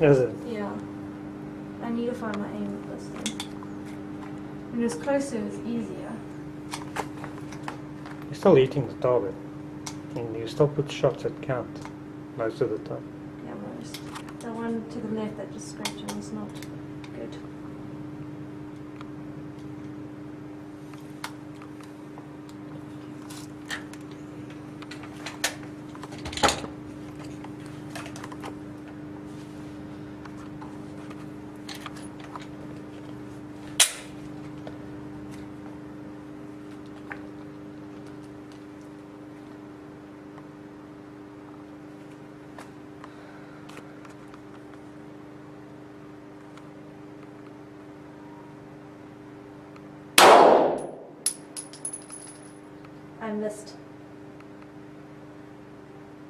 Is it? Yeah. I need to find my aim with this thing. When it's closer, it's easier. You're still hitting the target. And you still put shots that count most of the time. Yeah, most. The one to the left that just scratched him is not good. I missed.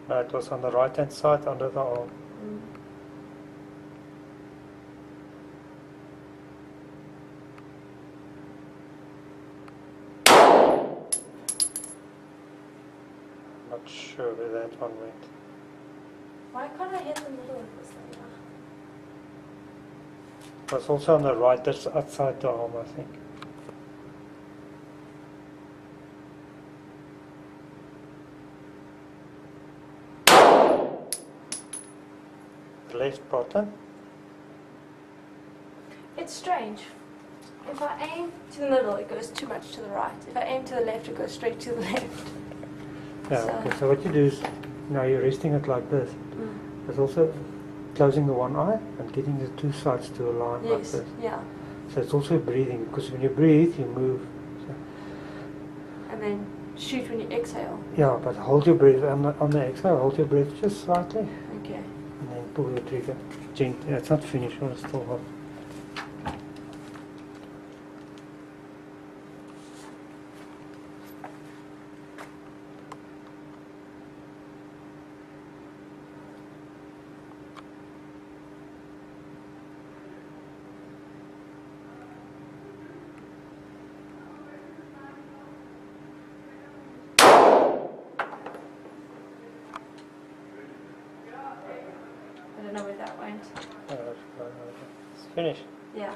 No, it was on the right hand side under the arm. Not sure where that one went. Why can't I hit the middle of this thing? It was also on the right, that's outside the arm, I think. The left bottom. It's strange. If I aim to the middle, it goes too much to the right. If I aim to the left, it goes straight to the left. Yeah, okay, so what you do is, now you're resting it like this. There's also closing the one eye and getting the two sides to align like Yes, this. yeah. So it's also breathing, because when you breathe, you move. So, And then shoot when you exhale. yeah, but hold your breath on the exhale, hold your breath just slightly, Okay. and then pull the trigger gently. It's not finished, it's still hot. I don't know where that went. It's finished. Yeah.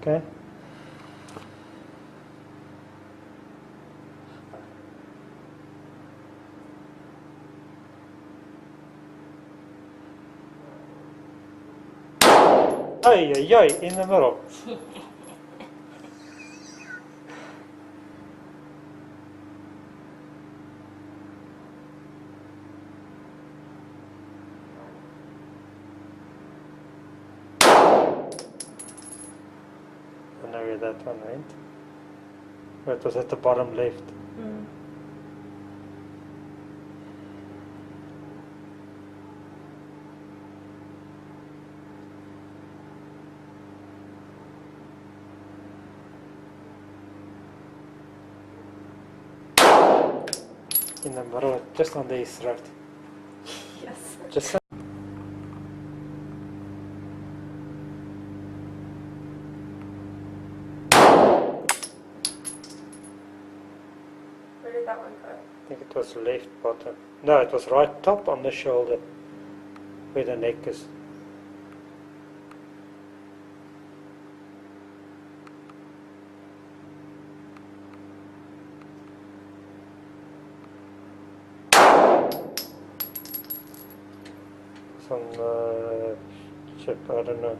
Okay. Ay, ay, ay, in the middle. I know where that one went. It was at the bottom left. In the middle, just under his throat. Yes. Just so. Where did that one go? I think it was left bottom. No, it was right top on the shoulder, where the neck is. Some chip, I don't know.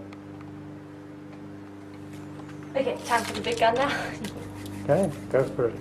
Okay, time for the big gun now. Okay, go for it.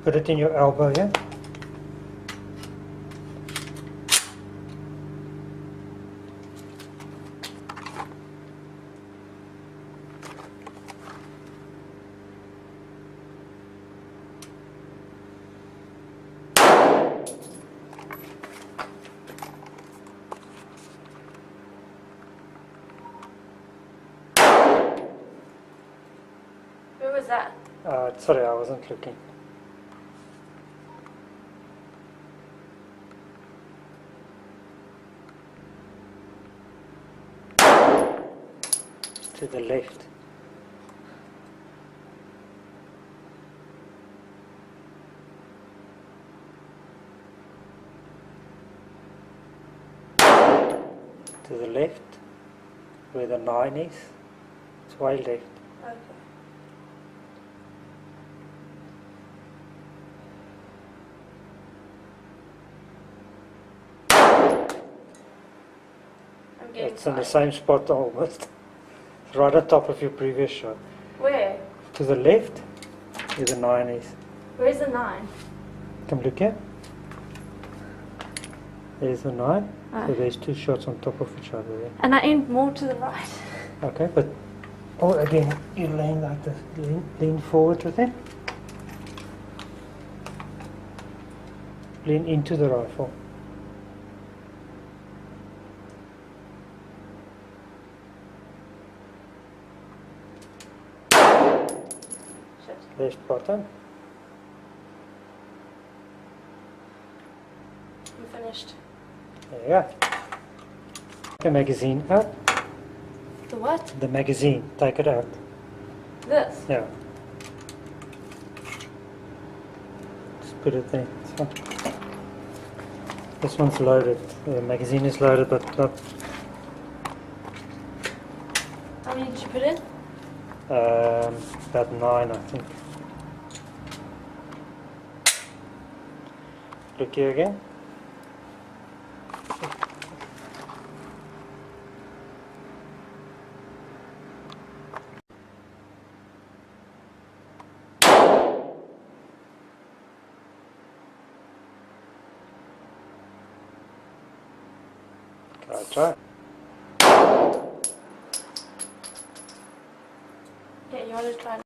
Put it in your elbow here. Where was that? Sorry, I wasn't looking. To the left. To the left, where the 9 is. It's way left. Okay. I'm getting It's in the tired. same spot almost. It's right on top of your previous shot. Where? To the left, where the 9 is. Where's the 9? Come look here. There's the 9. Oh. So there's 2 shots on top of each other there. And I aimed more to the right. Okay, but again, you're laying like this. Lean forward with it. Lean into the rifle. Shit. Left button. I'm finished. There you go. The magazine out. The what? The magazine. Take it out. This? Yeah. Just put it there. It's fine. This one's loaded. The magazine is loaded, but not. How many did you put in? About 9, I think. Look here again. Try. Yeah, you want to try